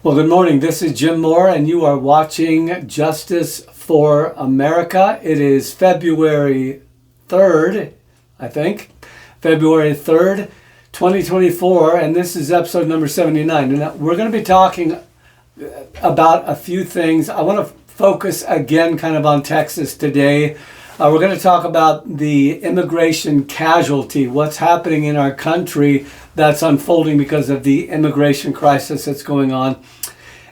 Well, good morning. This is Jim Moore, and you are watching Justice for America. It is February 3rd, I think. February 3rd, 2024, and this is episode number 79. And we're going to be talking about a few things. I want to focus again kind of on Texas today. We're going to talk about the immigration casualty, what's happening in our country that's unfolding because of the immigration crisis that's going on.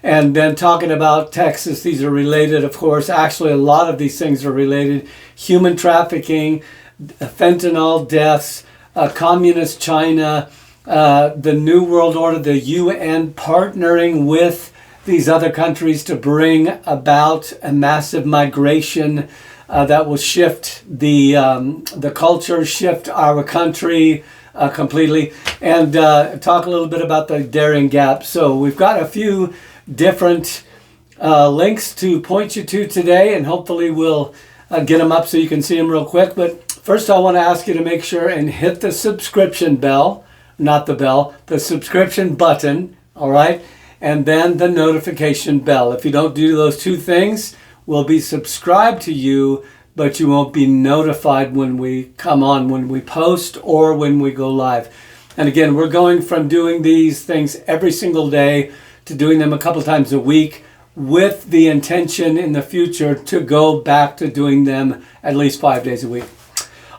And then talking about Texas, these are related, of course. Actually, a lot of these things are related. Human trafficking, fentanyl deaths, communist China, the New World Order, the UN partnering with these other countries to bring about a massive migration that will shift the culture, shift our country completely, and talk a little bit about the Darian gap. So we've got a few different links to point you to today, and hopefully we'll get them up so you can see them real quick. But first I want to ask you to make sure and hit the subscription bell, not the bell, the subscription button, all right? And then the notification bell. If you don't do those two things, we'll be subscribed to you, but you won't be notified when we come on, when we post or when we go live. And again, we're going from doing these things every single day to doing them a couple times a week with the intention in the future to go back to doing them at least 5 days a week.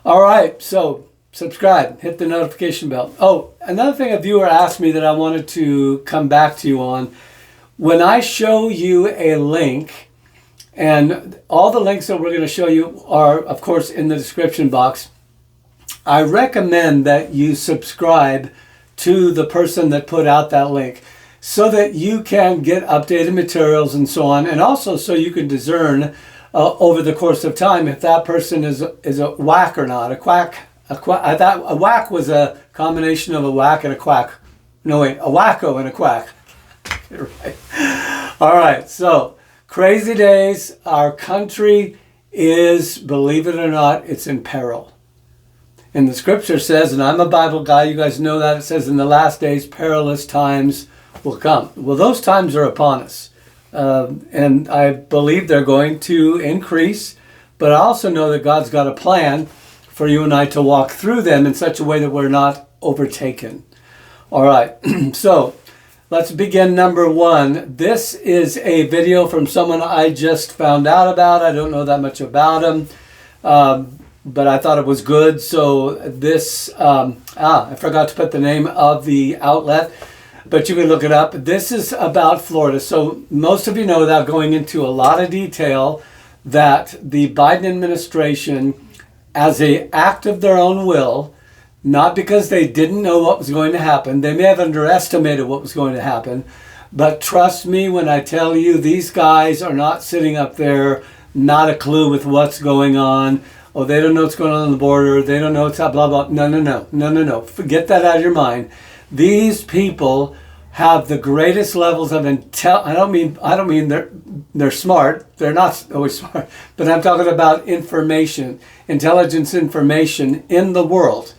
All right, so subscribe, hit the notification bell. Oh, another thing a viewer asked me that I wanted to come back to you on. When I show you a link, and all the links that we're going to show you are, of course, in the description box, I recommend that you subscribe to the person that put out that link so that you can get updated materials and so on, and also so you can discern over the course of time if that person is a whack or not, a quack. I thought a whack was a combination of a whack and a quack. No, wait, a wacko and a quack. Right. All right, so crazy days. Our country is, believe it or not, it's in peril. And the scripture says, and I'm a Bible guy, you guys know that, it says in the last days, perilous times will come. Well, those times are upon us. And I believe they're going to increase, but I also know that God's got a plan for you and I to walk through them in such a way that we're not overtaken. All right, so let's begin number one. This is a video from someone I just found out about. I don't know that much about him, but I thought it was good. So this, I forgot to put the name of the outlet, but you can look it up. This is about Florida. So most of you know, without going into a lot of detail, that the Biden administration, as an act of their own will, not because they didn't know what was going to happen. They may have underestimated what was going to happen. But trust me when I tell you, these guys are not sitting up there, not a clue with what's going on. Oh, they don't know what's going on the border. They don't know what's blah, blah. No. Forget that out of your mind. These people have the greatest levels of I don't mean they're smart. They're not always smart. But I'm talking about information, intelligence information in the world.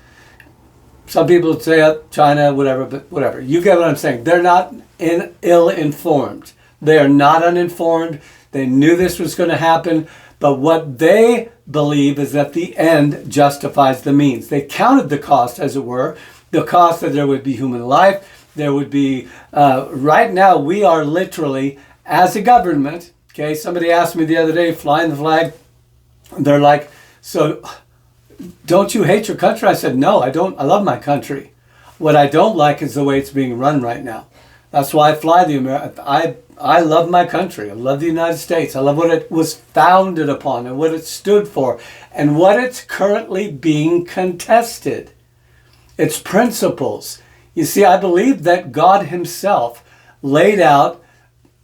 Some people say China, whatever, but whatever. You get what I'm saying. They're not ill-informed. They are not uninformed. They knew this was going to happen. But what they believe is that the end justifies the means. They counted the cost, as it were, the cost that there would be human life. There would be, right now, we are literally, as a government, okay, somebody asked me the other day, flying the flag, they're like, so don't you hate your country? I said, no, I don't. I love my country. What I don't like is the way it's being run right now. That's why I fly the America. I love my country. I love the United States. I love what it was founded upon and what it stood for and what it's currently being contested. Its principles. You see, I believe that God himself laid out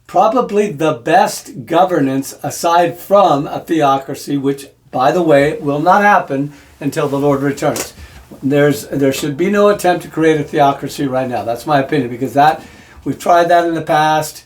probably the best governance aside from a theocracy, which, by the way, will not happen until the Lord returns. There should be no attempt to create a theocracy right now. That's my opinion, because we've tried that in the past.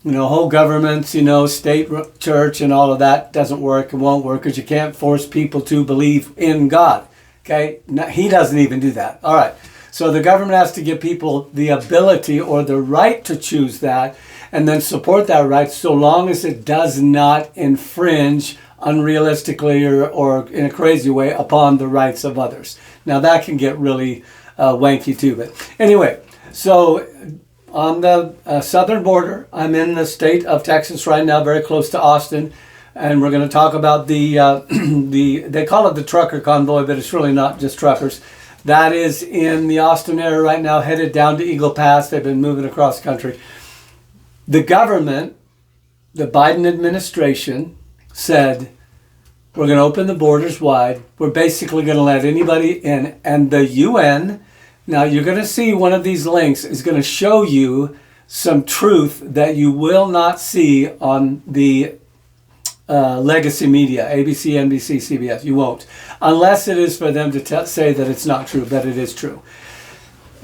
Whole governments, state, church, and all of that doesn't work. It won't work because you can't force people to believe in God. Okay? No, he doesn't even do that. All right. So the government has to give people the ability or the right to choose that. and then support that right so long as it does not infringe unrealistically or in a crazy way upon the rights of others. Now that can get really wanky too. But anyway, so on the southern border, I'm in the state of Texas right now, very close to Austin. And we're going to talk about the they call it the trucker convoy, but it's really not just truckers. That is in the Austin area right now, headed down to Eagle Pass. They've been moving across the country. The government, the Biden administration, said, we're going to open the borders wide. We're basically going to let anybody in. And the UN, now you're going to see one of these links is going to show you some truth that you will not see on the legacy media, ABC, NBC, CBS. You won't. Unless it is for them to say that it's not true, but it is true.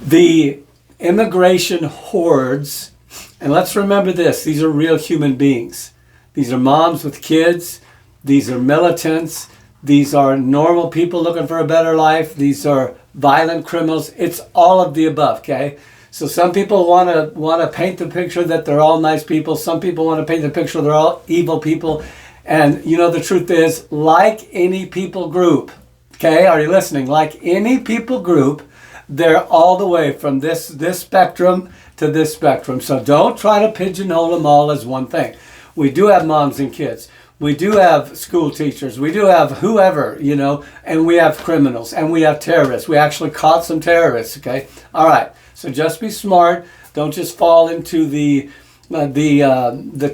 The immigration hordes, and let's remember this, these are real human beings. These are moms with kids. These are militants. These are normal people looking for a better life. These are violent criminals. It's all of the above, okay? So some people want to paint the picture that they're all nice people. Some people want to paint the picture they're all evil people. And you know, the truth is, like any people group, okay, are you listening? Like any people group, they're all the way from this spectrum to this spectrum. So don't try to pigeonhole them all as one thing. We do have moms and kids. We do have school teachers. We do have whoever, you know, and we have criminals and we have terrorists. We actually caught some terrorists, okay? All right, so just be smart. Don't just fall into the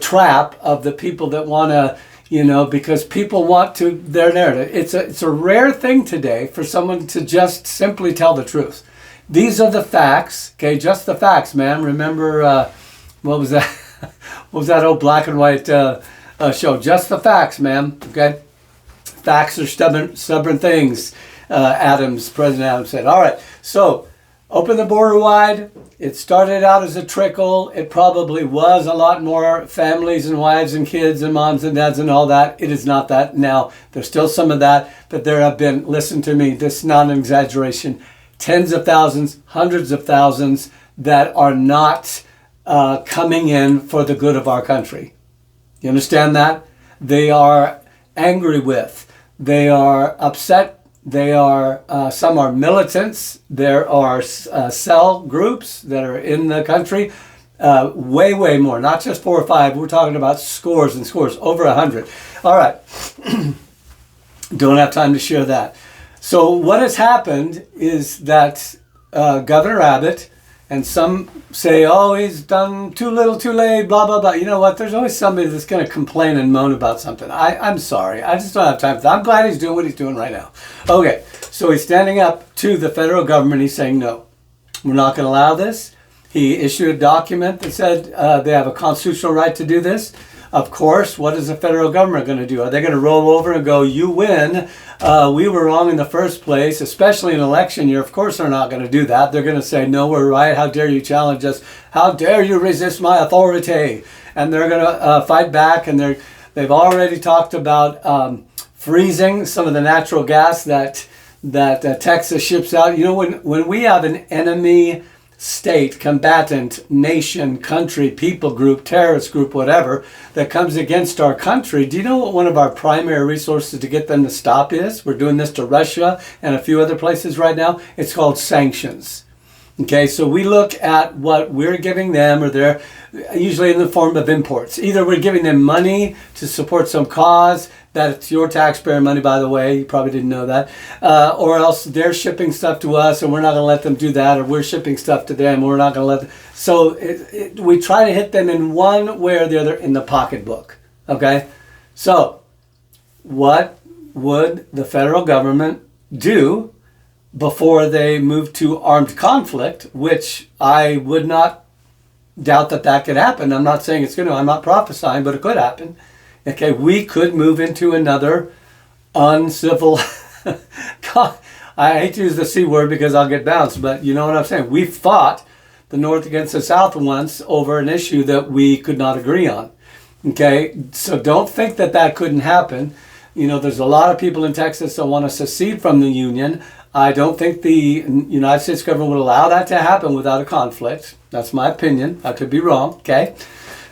trap of the people that want to, you know, because people want to, their narrative. It's a rare thing today for someone to just simply tell the truth. These are the facts, okay? Just the facts, man. Remember, what was that? What was that old black and white show? Just the facts, man. Okay, facts are stubborn things. President Adams said. All right, so open the border wide. It started out as a trickle. It probably was a lot more families and wives and kids and moms and dads and all that. It is not that now. There's still some of that, but there have been. Listen to me. This is not an exaggeration. Tens of thousands, hundreds of thousands that are not coming in for the good of our country. You understand that? They are angry with. They are upset. They are, some are militants. There are cell groups that are in the country. Way more. Not just 4 or 5. We're talking about scores and scores. Over 100. All right. Don't have time to share that. So what has happened is that Governor Abbott, and some say, oh, he's done too little, too late, blah, blah, blah. You know what? There's always somebody that's going to complain and moan about something. I'm sorry. I just don't have time for that. I'm glad he's doing what he's doing right now. Okay, so he's standing up to the federal government. He's saying, no, we're not going to allow this. He issued a document that said they have a constitutional right to do this. Of course, what is the federal government going to do? Are they going to roll over and go, you win? We were wrong in the first place, especially in election year. Of course, they're not going to do that. They're going to say, no, we're right. How dare you challenge us? How dare you resist my authority? And they're going to fight back. And they've already talked about freezing some of the natural gas that Texas ships out. You know, when we have an enemy state, combatant, nation, country, people group, terrorist group, whatever, that comes against our country, do you know what one of our primary resources to get them to stop is? We're doing this to Russia and a few other places right now. It's called sanctions. Okay, so we look at what we're giving them, or they're usually in the form of imports. Either we're giving them money to support some cause, that's your taxpayer money, by the way, you probably didn't know that, or else they're shipping stuff to us and we're not going to let them do that, or we're shipping stuff to them and we're not going to let them. So we try to hit them in one way or the other in the pocketbook. Okay, so what would the federal government do before they move to armed conflict, which I would not doubt that could happen. I'm not saying it's going to, I'm not prophesying, but it could happen. Okay, we could move into another uncivil, I hate to use the C word because I'll get bounced, but you know what I'm saying. We fought the North against the South once over an issue that we could not agree on. Okay, so don't think that couldn't happen. You know, there's a lot of people in Texas that want to secede from the Union. I don't think the United States government would allow that to happen without a conflict. That's my opinion. I could be wrong, okay?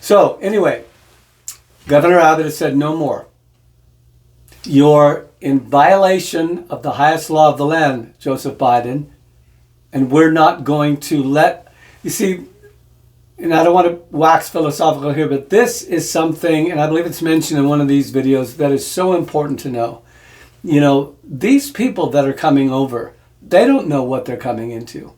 So anyway, Governor Abbott has said no more. You're in violation of the highest law of the land, Joseph Biden, and we're not going to let, you see, and I don't want to wax philosophical here, but this is something, and I believe it's mentioned in one of these videos, that is so important to know. You know, these people that are coming over, they don't know what they're coming into.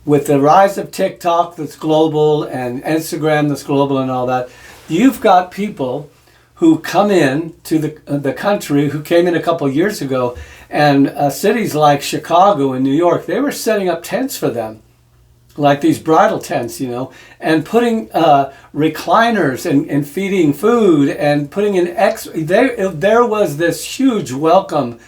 With the rise of TikTok that's global and Instagram that's global and all that, you've got people who come in to the country, who came in a couple of years ago, and cities like Chicago and New York, they were setting up tents for them, like these bridal tents, you know, and putting recliners and feeding food and putting in there was this huge welcome.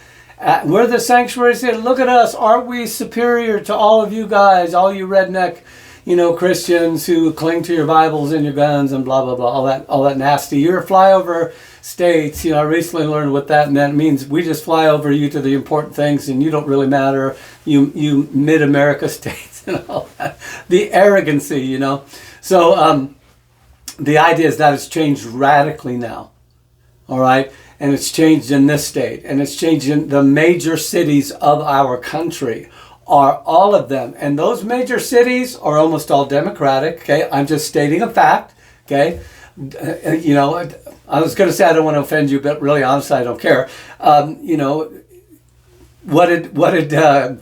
We're the sanctuary said, look at us, aren't we superior to all of you guys, all you redneck, you know, Christians who cling to your Bibles and your guns and blah, blah, blah, all that nasty. You're flyover states. You know, I recently learned what that meant. It means we just fly over you to the important things and you don't really matter. You mid-America states and all that. The arrogancy, you know. So the idea is that it's changed radically now. All right. And it's changed in this state. And it's changed in the major cities of our country. Are all of them. And those major cities are almost all Democratic, okay? I'm just stating a fact, okay? You know, I was going to say I don't want to offend you, but really, honestly, I don't care. You know, what did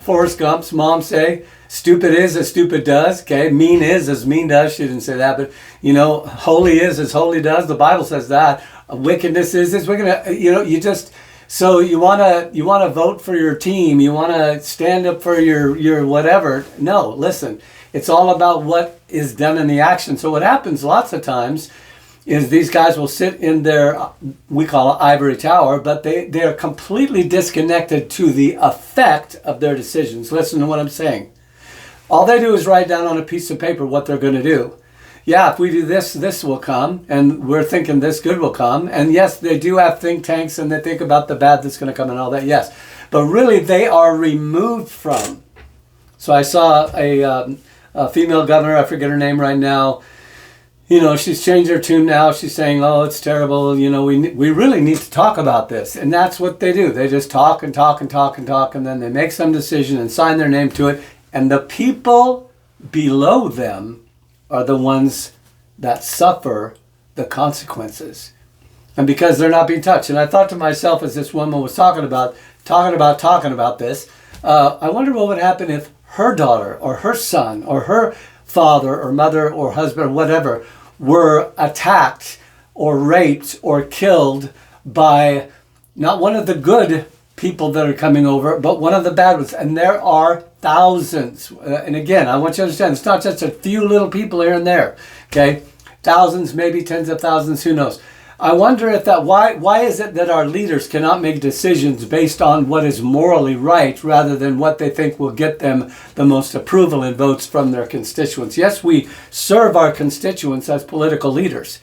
Forrest Gump's mom say? Stupid is as stupid does, okay? Mean is as mean does. She didn't say that, but, you know, holy is as holy does. The Bible says that. Wickedness is as wicked. You know, you just... So you wanna vote for your team, you wanna stand up for your whatever. No, listen, it's all about what is done in the action. So what happens lots of times is these guys will sit in their, we call it ivory tower, but they are completely disconnected to the effect of their decisions. Listen to what I'm saying. All they do is write down on a piece of paper what they're going to do. Yeah, if we do this, this will come, and we're thinking this good will come. And yes, they do have think tanks, and they think about the bad that's going to come and all that, yes. But really, they are removed from. So I saw a female governor, I forget her name right now. You know, she's changed her tune now. She's saying, oh, it's terrible. You know, we really need to talk about this. And that's what they do. They just talk and talk and talk and talk, and then they make some decision and sign their name to it. And the people below them are the ones that suffer the consequences. And because they're not being touched. And I thought to myself, as this woman was talking about this, I wonder what would happen if her daughter or her son or her father or mother or husband or whatever were attacked or raped or killed by not one of the good people that are coming over, but one of the bad ones. And there are thousands. And again, I want you to understand, it's not just a few little people here and there. Okay? Thousands, maybe tens of thousands, who knows? I wonder if why is it that our leaders cannot make decisions based on what is morally right rather than what they think will get them the most approval and votes from their constituents? Yes, we serve our constituents as political leaders,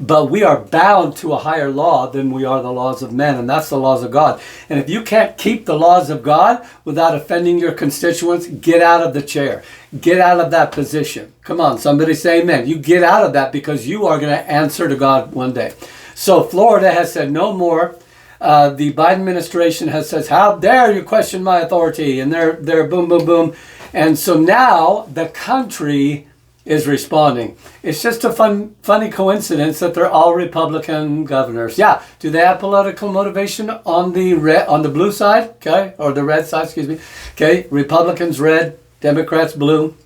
but we are bound to a higher law than we are the laws of men, and that's the laws of God. And if you can't keep the laws of God without offending your constituents, get out of the chair. Get out of that position. Come on, somebody say amen. You get out of that because you are going to answer to God one day. So Florida has said no more. The Biden administration has said, how dare you question my authority? And they're boom, boom, boom. And so now the country is responding. It's just a funny coincidence that they're all Republican governors. Yeah, do they have political motivation on the blue side? Okay, or the red side, excuse me. Okay, Republicans red, Democrats blue,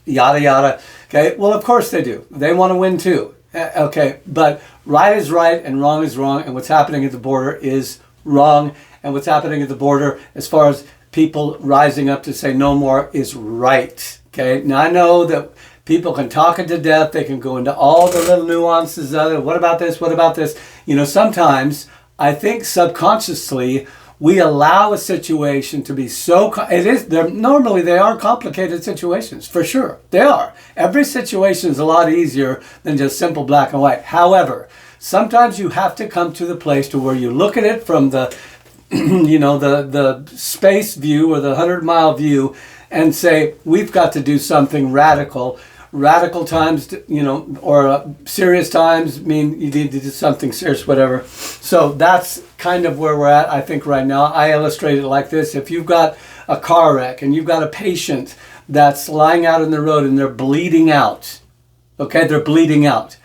yada yada. Okay, well of course they do. They want to win too. Okay, but right is right and wrong is wrong, and what's happening at the border is wrong, and what's happening at the border as far as people rising up to say no more is right. Okay, now I know that people can talk it to death. They can go into all the little nuances of it. What about this? What about this? You know, sometimes I think subconsciously we allow a situation to be so, normally they are complicated situations, for sure. They are. Every situation is a lot easier than just simple black and white. However, sometimes you have to come to the place to where you look at it from the, you know, the space view or the 100-mile view and say, we've got to do something radical radical times, or serious times mean you need to do something serious, whatever. So that's kind of where we're at, I think, right now. I illustrate it like this. If you've got a car wreck and you've got a patient that's lying out in the road and they're bleeding out, okay, they're bleeding out,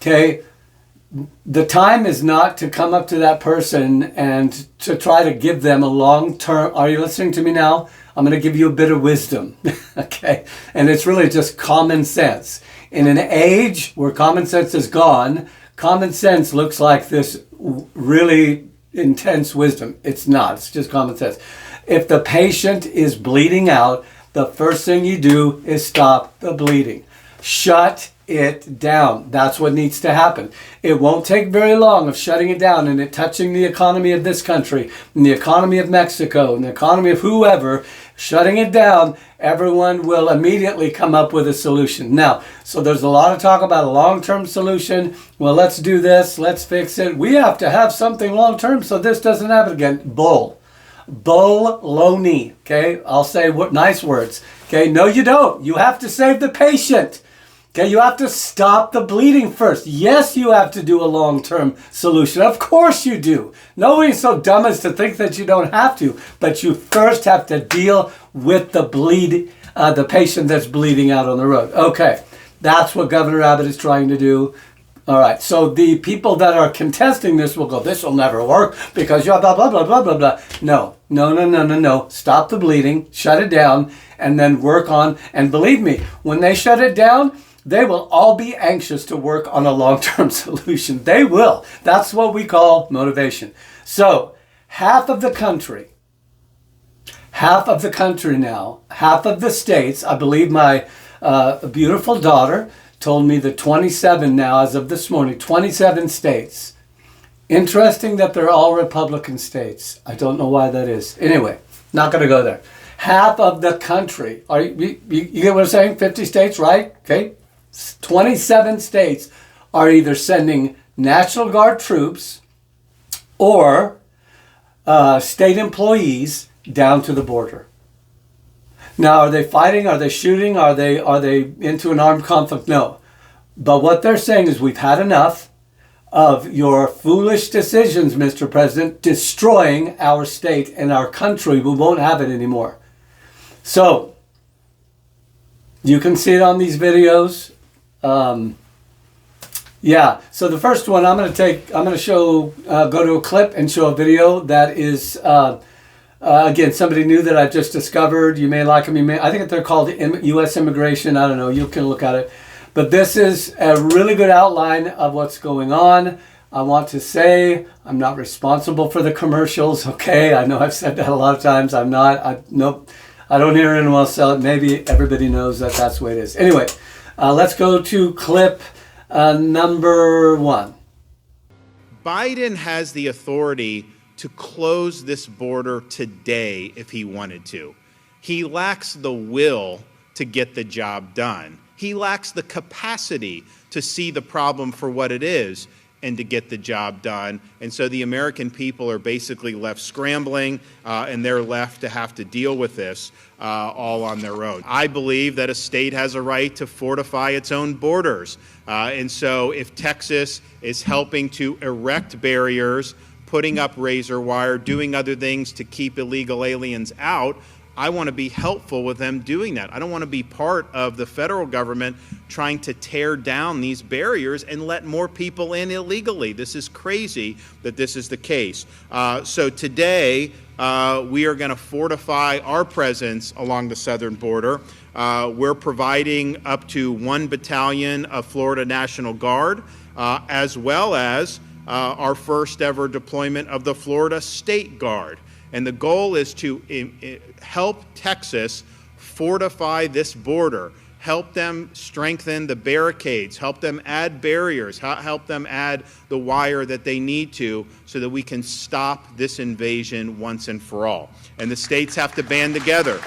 okay, the time is not to come up to that person and to try to give them a long-term, are you listening to me now? I'm going to give you a bit of wisdom, okay? And it's really just common sense. In an age where common sense is gone, common sense looks like this really intense wisdom. It's not. It's just common sense. If the patient is bleeding out, the first thing you do is stop the bleeding. Shut it down. That's what needs to happen. It won't take very long of shutting it down and it touching the economy of this country and the economy of Mexico and the economy of whoever. Shutting it down, everyone will immediately come up with a solution. Now, so there's a lot of talk about a long-term solution. Well, let's do this. Let's fix it. We have to have something long-term so this doesn't happen again. Bull-loney. Okay, I'll say what nice words. Okay, no, you don't. You have to save the patient. Okay, you have to stop the bleeding first. Yes, you have to do a long-term solution. Of course you do. Nobody's so dumb as to think that you don't have to. But you first have to deal with the patient that's bleeding out on the road. Okay, that's what Governor Abbott is trying to do. All right, so the people that are contesting this will go, this will never work because you're blah, blah, blah, blah, blah, blah. No. Stop the bleeding, shut it down, and then work on, and believe me, when they shut it down, they will all be anxious to work on a long-term solution. They will. That's what we call motivation. So half of the country now, half of the states, I believe my beautiful daughter told me that 27 now, as of this morning, 27 states. Interesting that they're all Republican states. I don't know why that is. Anyway, not going to go there. Half of the country, you get what I'm saying? 50 states, right? Okay. 27 states are either sending National Guard troops or state employees down to the border. Now, are they fighting? Are they shooting? Are they into an armed conflict? No. But what they're saying is we've had enough of your foolish decisions, Mr. President, destroying our state and our country. We won't have it anymore. So, you can see it on these videos. Yeah, so the first one go to a clip and show a video that is, again, somebody new that I've just discovered. You may like them, I think they're called U.S. Immigration. I don't know, you can look at it. But this is a really good outline of what's going on. I want to say I'm not responsible for the commercials, okay? I know I've said that a lot of times. I'm not. Nope. I don't hear anyone else sell it. Maybe everybody knows that that's the way it is. Anyway, let's go to clip number 1. Biden has the authority to close this border today if he wanted to. He lacks the will to get the job done. He lacks the capacity to see the problem for what it is and to get the job done. And so the American people are basically left scrambling, and they're left to have to deal with this all on their own. I believe that a state has a right to fortify its own borders. And so if Texas is helping to erect barriers, putting up razor wire, doing other things to keep illegal aliens out, I want to be helpful with them doing that. I don't want to be part of the federal government trying to tear down these barriers and let more people in illegally. This is crazy that this is the case. So today, we are going to fortify our presence along the southern border. We're providing up to 1 battalion of Florida National Guard, as well as our first ever deployment of the Florida State Guard. And the goal is to help Texas fortify this border, help them strengthen the barricades, help them add barriers, help them add the wire that they need to so that we can stop this invasion once and for all. And the states have to band together.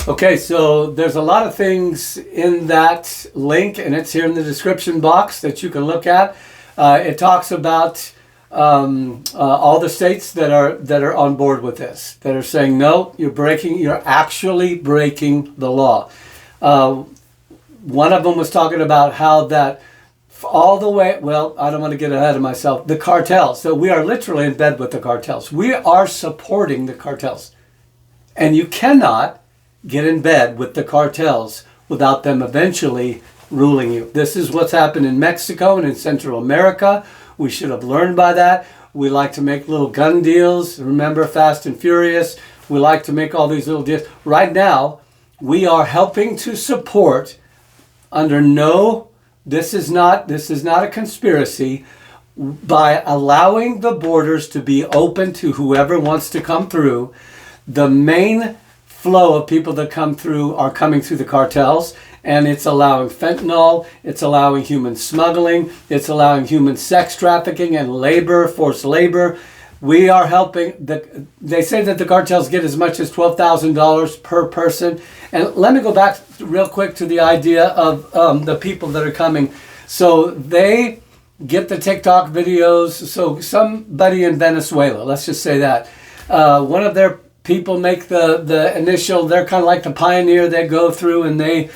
Okay, so there's a lot of things in that link, and it's here in the description box that you can look at. It talks about all the states that are on board with this, that are saying, no, you're actually breaking the law. One of them was talking about how that all the way, well, I don't want to get ahead of myself, the cartels. So we are literally in bed with the cartels. We are supporting the cartels. And you cannot get in bed with the cartels without them eventually ruling you. This is what's happened in Mexico and in Central America. We should have learned by that. We like to make little gun deals. Remember Fast and Furious? We like to make all these little deals. Right now, we are helping to support under this is not a conspiracy, by allowing the borders to be open to whoever wants to come through. The main flow of people that come through are coming through the cartels, and it's allowing fentanyl, it's allowing human smuggling, it's allowing human sex trafficking and labor, forced labor. We are helping. They say that the cartels get as much as $12,000 per person. And let me go back real quick to the idea of the people that are coming. So they get the TikTok videos. So somebody in Venezuela, let's just say that, one of their people make the initial, they're kind of like the pioneer. They go through and they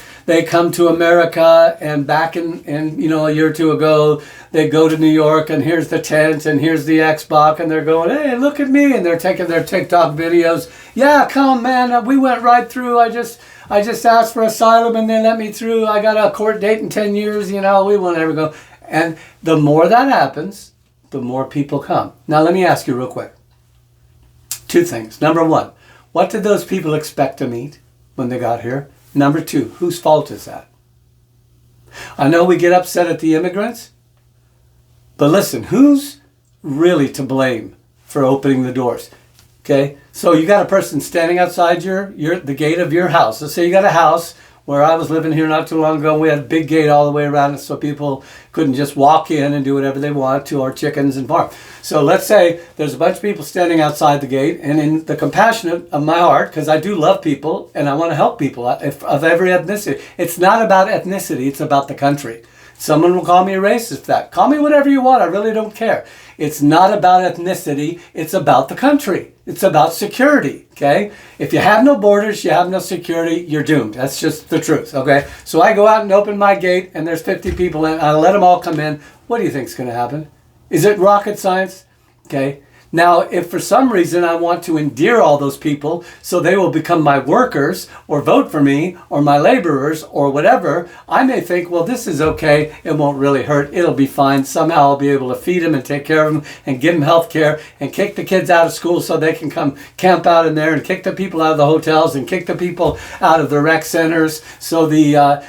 come to America, and back in a year or two ago, they go to New York, and here's the tent, and here's the Xbox, and they're going, hey, look at me, and they're taking their TikTok videos. Yeah, come, man, we went right through. I just asked for asylum, and they let me through. I got a court date in 10 years, we won't ever go. And the more that happens, the more people come. Now, let me ask you real quick. Two things. Number one, what did those people expect to meet when they got here? Number two, whose fault is that? I know we get upset at the immigrants, but listen, who's really to blame for opening the doors? Okay, so you got a person standing outside the gate of your house. Let's say you got a house where I was living here not too long ago. We had a big gate all the way around it so people couldn't just walk in and do whatever they want to our chickens and farm. So let's say there's a bunch of people standing outside the gate, and in the compassionate of my heart, because I do love people and I want to help people of every ethnicity. It's not about ethnicity, it's about the country. Someone will call me a racist for that. Call me whatever you want, I really don't care. It's not about ethnicity, it's about the country. It's about security, okay? If you have no borders, you have no security, you're doomed. That's just the truth, okay? So I go out and open my gate, and there's 50 people in, I let them all come in. What do you think's going to happen? Is it rocket science? Okay. Now, if for some reason I want to endear all those people so they will become my workers or vote for me or my laborers or whatever, I may think, well, this is okay. It won't really hurt. It'll be fine. Somehow I'll be able to feed them and take care of them and give them health care and kick the kids out of school so they can come camp out in there, and kick the people out of the hotels and kick the people out of the rec centers so the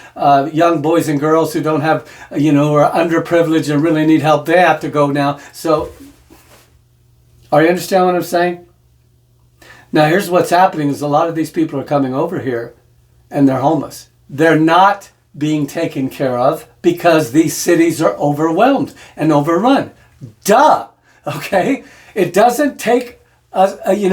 young boys and girls who don't have, who are underprivileged and really need help, they have to go now. So, are you understand what I'm saying? Now, here's what's happening is a lot of these people are coming over here and they're homeless. They're not being taken care of because these cities are overwhelmed and overrun. Duh. Okay? It doesn't take, I don't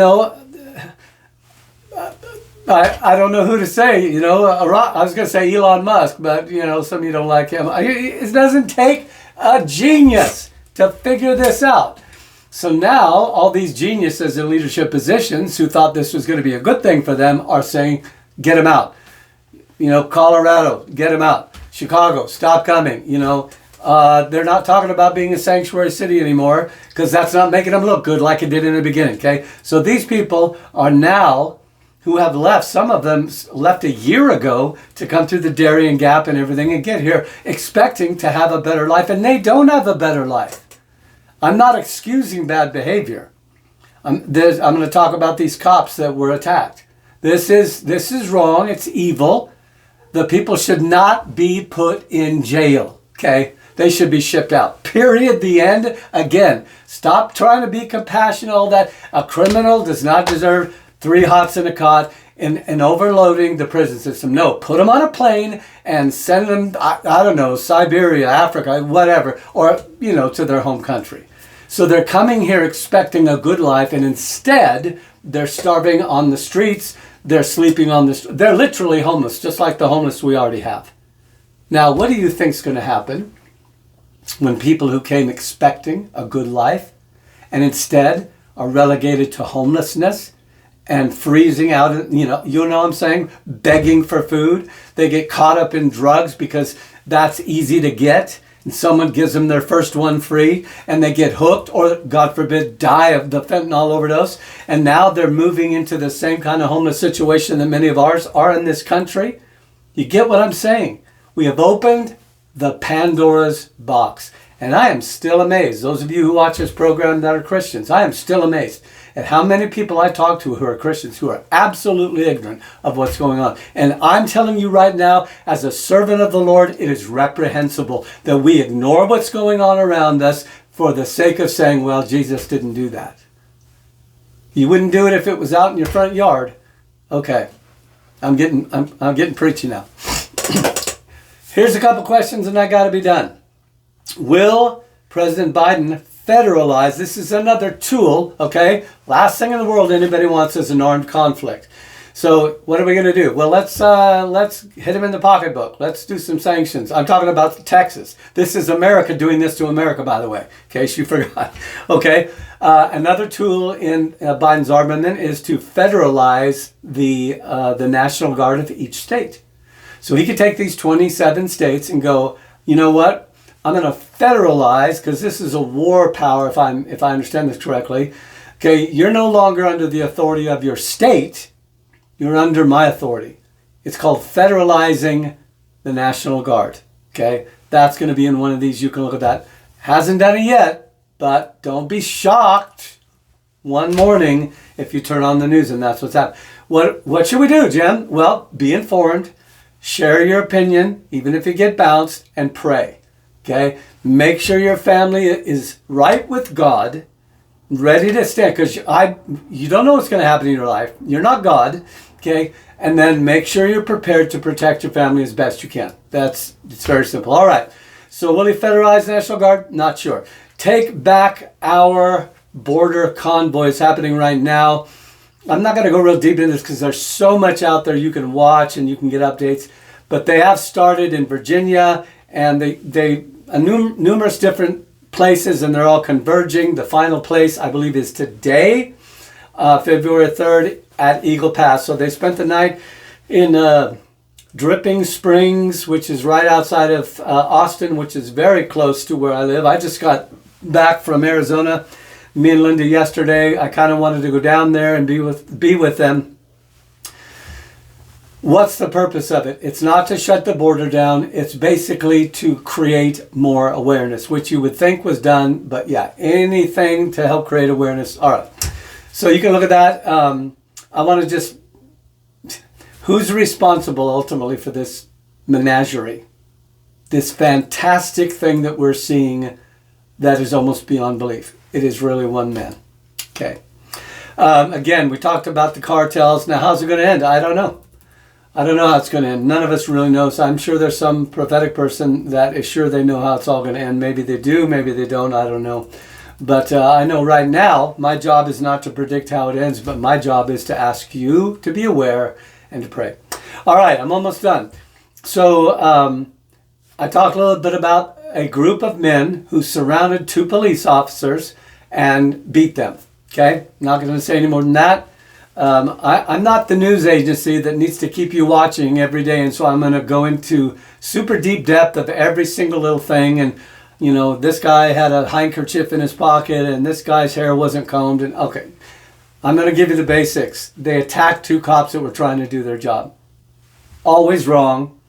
know who to say, I was going to say Elon Musk, but, some of you don't like him. It doesn't take a genius to figure this out. So now all these geniuses in leadership positions who thought this was going to be a good thing for them are saying, get them out. Colorado, get them out. Chicago, stop coming. They're not talking about being a sanctuary city anymore because that's not making them look good like it did in the beginning. Okay, so these people are now who have left. Some of them left a year ago to come through the Darian Gap and everything and get here expecting to have a better life, and they don't have a better life. I'm not excusing bad behavior. I'm going to talk about these cops that were attacked. This is wrong. It's evil. The people should not be put in jail. Okay? They should be shipped out. Period. The end. Again, stop trying to be compassionate. All that. A criminal does not deserve 3 hots in a cot and overloading the prison system. No, put them on a plane and send them, I don't know, Siberia, Africa, whatever, or, to their home country. So they're coming here expecting a good life, and instead they're starving on the streets. They're sleeping on they're literally homeless, just like the homeless we already have. Now, what do you think's going to happen when people who came expecting a good life and instead are relegated to homelessness and freezing out, you know what I'm saying, begging for food. They get caught up in drugs because that's easy to get, and someone gives them their first one free, and they get hooked or, God forbid, die of the fentanyl overdose. And now they're moving into the same kind of homeless situation that many of ours are in this country. You get what I'm saying? We have opened the Pandora's box. And I am still amazed. Those of you who watch this program that are Christians, I am still amazed at how many people I talk to who are Christians who are absolutely ignorant of what's going on. And I'm telling you right now, as a servant of the Lord, it is reprehensible that we ignore what's going on around us for the sake of saying, well, Jesus didn't do that. You wouldn't do it if it was out in your front yard. Okay, I'm getting preachy now. Here's a couple questions and I got to be done. Will President Biden federalize? This is another tool, okay? Last thing in the world anybody wants is an armed conflict. So what are we going to do? Well, let's hit him in the pocketbook. Let's do some sanctions. I'm talking about Texas. This is America doing this to America, by the way, in case you forgot. Okay. Another tool in Biden's armament is to federalize the National Guard of each state. So he could take these 27 states and go, you know what? I'm going to federalize, because this is a war power, if I understand this correctly. Okay, you're no longer under the authority of your state. You're under my authority. It's called federalizing the National Guard. Okay, that's going to be in one of these. You can look at that. Hasn't done it yet, but don't be shocked one morning if you turn on the news and that's what's happening. What should we do, Jim? Well, be informed, share your opinion, even if you get bounced, and pray. Okay, make sure your family is right with God, ready to stand, because you don't know what's going to happen in your life. You're not God, okay? And then make sure you're prepared to protect your family as best you can. It's very simple. All right. So will he federalize the National Guard? Not sure. Take back our border convoys happening right now. I'm not going to go real deep into this because there's so much out there you can watch and you can get updates. But they have started in Virginia, and they numerous different places, and they're all converging. The final place, I believe, is today, February 3rd, at Eagle Pass. So they spent the night in Dripping Springs, which is right outside of Austin, which is very close to where I live. I just got back from Arizona, me and Linda, yesterday. I kind of wanted to go down there and be with them. What's the purpose of it? It's not to shut the border down. It's basically to create more awareness, which you would think was done. But yeah, anything to help create awareness. All right. So you can look at that. I want to who's responsible ultimately for this menagerie? This fantastic thing that we're seeing that is almost beyond belief. It is really one man. Okay. Again, we talked about the cartels. Now, how's it going to end? I don't know. I don't know how it's going to end. None of us really knows. I'm sure there's some prophetic person that is sure they know how it's all going to end. Maybe they do, maybe they don't. I don't know. But I know right now, my job is not to predict how it ends, but my job is to ask you to be aware and to pray. All right, I'm almost done. So I talked a little bit about a group of men who surrounded 2 police officers and beat them. Okay? Not going to say any more than that. I'm not the news agency that needs to keep you watching every day, and so I'm going to go into super deep depth of every single little thing. And, you know, this guy had a handkerchief in his pocket, and this guy's hair wasn't combed. And okay, I'm going to give you the basics. They attacked 2 cops that were trying to do their job. Always wrong.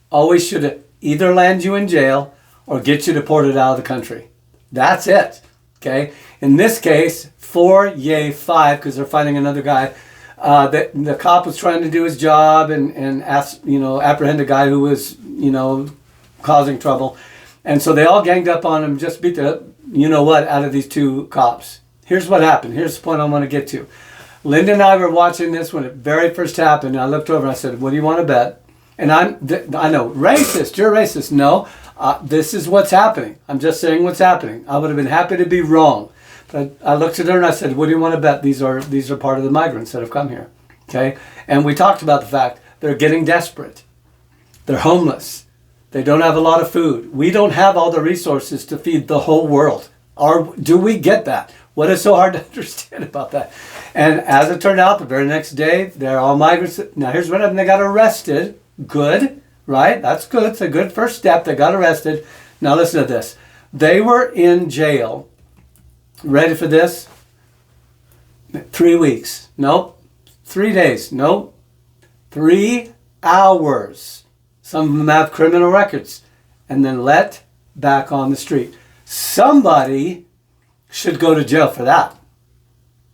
Always should either land you in jail or get you deported out of the country. That's it. Okay. In this case, 4, 5, because they're fighting another guy. The cop was trying to do his job and apprehend a guy who was, causing trouble. And so they all ganged up on him, just beat the out of these 2 cops. Here's what happened. Here's the point I want to get to. Linda and I were watching this when it very first happened. And I looked over and I said, what do you want to bet? And I know, racist, you're racist. No, this is what's happening. I'm just saying what's happening. I would have been happy to be wrong. But I looked at her and I said, what do you want to bet? These are part of the migrants that have come here. Okay? And we talked about the fact they're getting desperate. They're homeless. They don't have a lot of food. We don't have all the resources to feed the whole world. Do we get that? What is so hard to understand about that? And as it turned out, the very next day, they're all migrants. Now, here's what happened. They got arrested. Good, right? That's good. It's a good first step. They got arrested. Now, listen to this. They were in jail. Ready for this? 3 weeks. Nope. 3 days. Nope. 3 hours. Some of them have criminal records. And then let back on the street. Somebody should go to jail for that.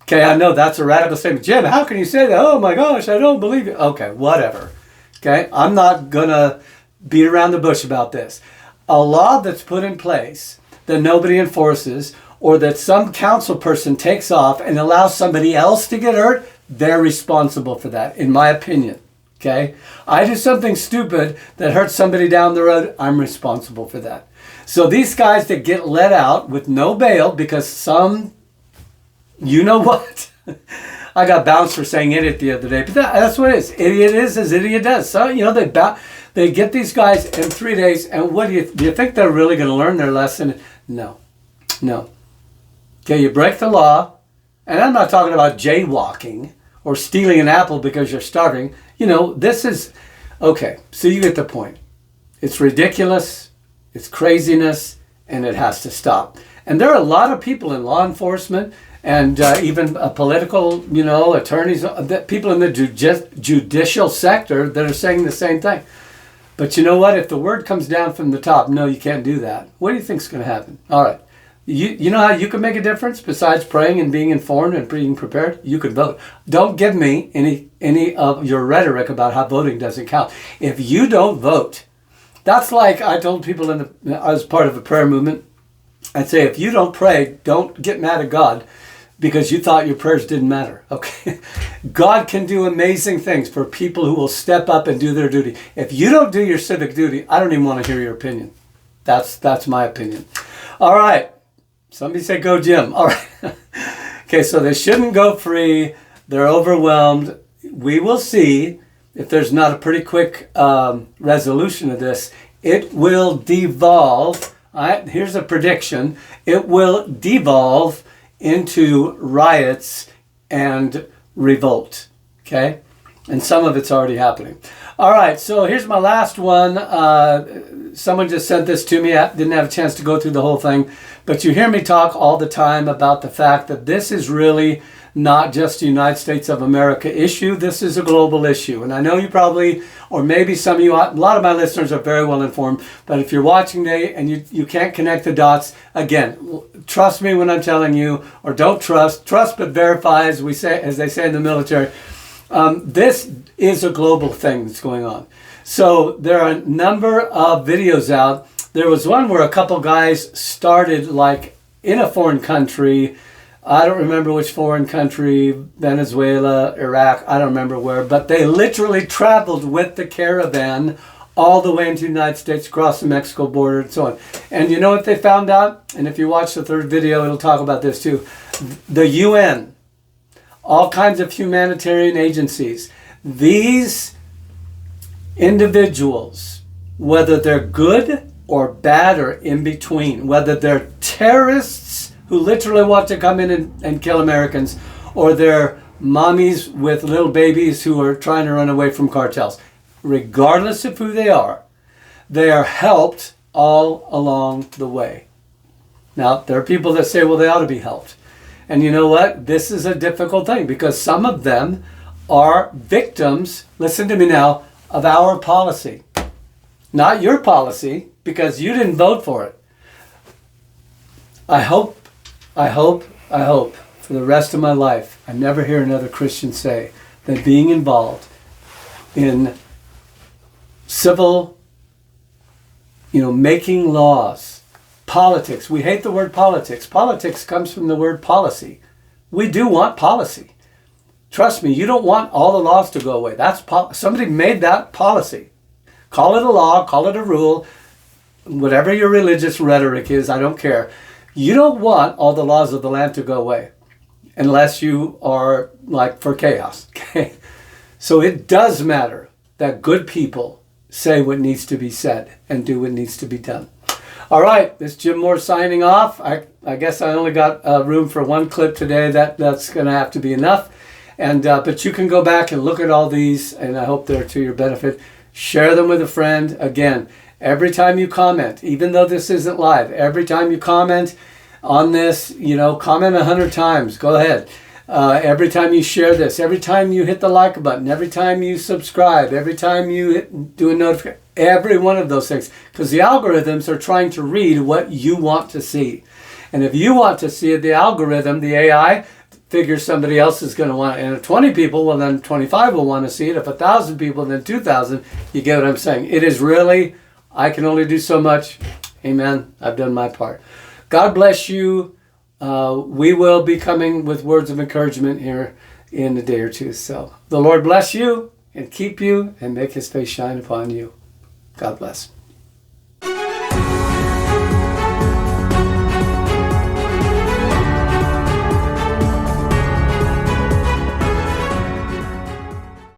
Okay, I know that's a radical statement. Jim, how can you say that? Oh my gosh, I don't believe it. Okay, whatever. Okay, I'm not going to beat around the bush about this. A law that's put in place that nobody enforces, or that some council person takes off and allows somebody else to get hurt, they're responsible for that, in my opinion. Okay? I do something stupid that hurts somebody down the road, I'm responsible for that. So these guys that get let out with no bail because some, you know what? I got bounced for saying idiot the other day, but that's what it is. Idiot is as idiot does. So, you know, they get these guys in 3 days, and what do you think they're really going to learn their lesson? No. Okay, you break the law, and I'm not talking about jaywalking or stealing an apple because you're starving. You know, this is, okay, so you get the point. It's ridiculous, it's craziness, and it has to stop. And there are a lot of people in law enforcement and even political, you know, attorneys, people in the judicial sector that are saying the same thing. But you know what? If the word comes down from the top, no, you can't do that. What do you think is going to happen? All right. You know how you can make a difference besides praying and being informed and being prepared? You could vote. Don't give me any of your rhetoric about how voting doesn't count. If you don't vote, that's like I told people I was part of a prayer movement. I'd say, if you don't pray, don't get mad at God because you thought your prayers didn't matter. Okay? God can do amazing things for people who will step up and do their duty. If you don't do your civic duty, I don't even want to hear your opinion. That's my opinion. All right. Somebody say, go Jim. All right. Okay, so they shouldn't go free. They're overwhelmed. We will see if there's not a pretty quick resolution of this. It will devolve. Here's a prediction. It will devolve into riots and revolt. Okay? And some of it's already happening. All right, so here's my last one. Someone just sent this to me. I didn't have a chance to go through the whole thing. But you hear me talk all the time about the fact that this is really not just a United States of America issue. This is a global issue. And I know you probably, or maybe some of you, a lot of my listeners are very well informed. But if you're watching today and you can't connect the dots, again, trust me when I'm telling you, or don't trust but verify, as they say in the military. This is a global thing that's going on. So there are a number of videos out. There was one where a couple guys started like in a foreign country. I don't remember which foreign country, Venezuela, Iraq, I don't remember where, but they literally traveled with the caravan all the way into the United States, across the Mexico border and so on. And you know what they found out? And if you watch the third video, it'll talk about this too. The UN, all kinds of humanitarian agencies, these individuals, whether they're good or bad or in between, whether they're terrorists who literally want to come in and kill Americans, or they're mommies with little babies who are trying to run away from cartels, regardless of who they are helped all along the way. Now, there are people that say, well, they ought to be helped. And you know what? This is a difficult thing because some of them are victims, listen to me now, of our policy. Not your policy, because you didn't vote for it. I hope, for the rest of my life, I never hear another Christian say that being involved in civil, making laws, politics. We hate the word politics. Politics comes from the word policy. We do want policy. Trust me, you don't want all the laws to go away. Somebody made that policy. Call it a law, call it a rule, whatever your religious rhetoric is, I don't care. You don't want all the laws of the land to go away unless you are like for chaos. Okay? So it does matter that good people say what needs to be said and do what needs to be done. All right, this is Jim Moore signing off. I guess I only got room for one clip today. That's going to have to be enough. And but you can go back and look at all these, and I hope they're to your benefit. Share them with a friend. Again, every time you comment, even though this isn't live, every time you comment on this, comment 100 times. Go ahead. Every time you share this, every time you hit the like button, every time you subscribe, every time you do a notification, every one of those things. Because the algorithms are trying to read what you want to see. And if you want to see it, the algorithm, the AI, figures somebody else is going to want it. And if 20 people, well then 25 will want to see it. If 1,000 people, then 2,000. You get what I'm saying. It is really, I can only do so much. Amen. I've done my part. God bless you. We will be coming with words of encouragement here in a day or two. So the Lord bless you and keep you and make his face shine upon you. God bless.